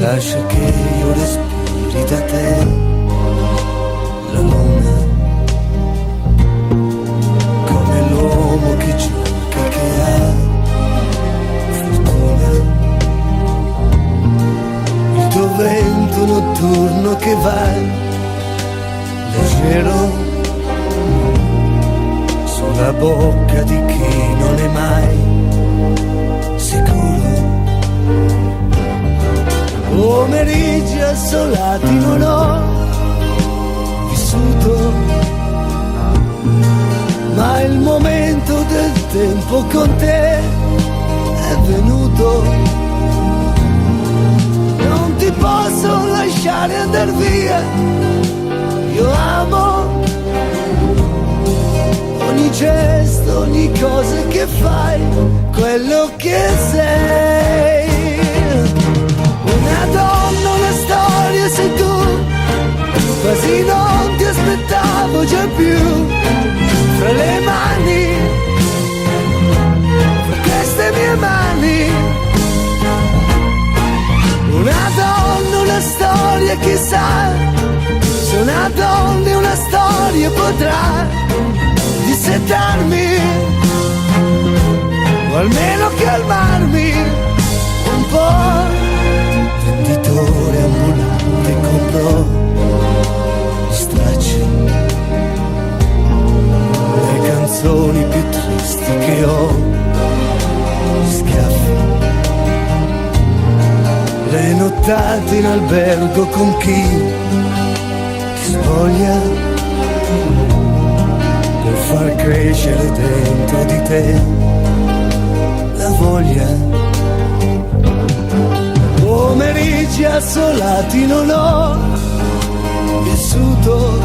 Lascia che io respiri da te la luna, come l'uomo che gioca, che ha fortuna, il tuo vento notturno che va leggero sulla bocca di chi non è mai sicuro. Pomeriggi assolati non ho vissuto, ma il momento del tempo con te è venuto. Non ti posso lasciare andar via, io amo ogni gesto, ogni cosa che fai, quello che sei. Una donna, una storia sei tu, quasi non ti aspettavo già più. Fra le mani, fra queste mie mani. Una donna, una storia, chissà se una donna e una storia potrà dissetarmi, o almeno calmarmi un po'. Venditore ambulante comprò gli stracci, le canzoni più tristi che ho, gli schiaffi, le nottate in albergo con chi spoglia per far crescere dentro di te la voglia. Pomeriggi assolati non ho vissuto,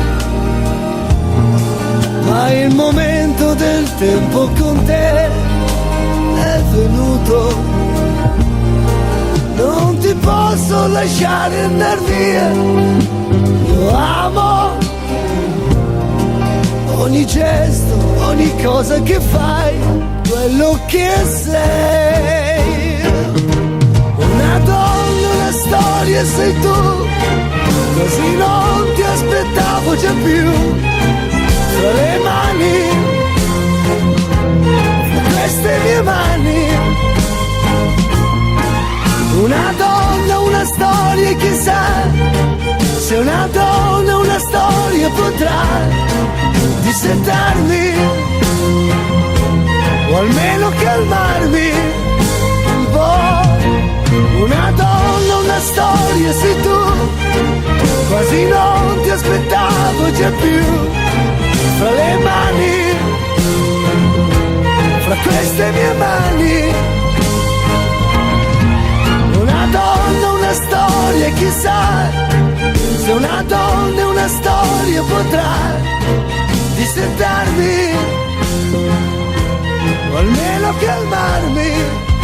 ma il momento del tempo con te è venuto. Non ti posso lasciare andar via, io amo ogni gesto, ogni cosa che fai, quello che sei. Una donna, una storia sei tu, così non ti aspettavo già più. Tra le mani, fra queste mie mani. Una donna, una storia, chissà se una donna, una storia potrà dissetarmi, o almeno calmarmi un po'. Una donna, una storia sei tu, quasi non ti aspettavo già più. Fra le mani, fra queste mie mani. Una donna, una storia, chissà se una donna e una storia potrà dissetarmi, o almeno calmarmi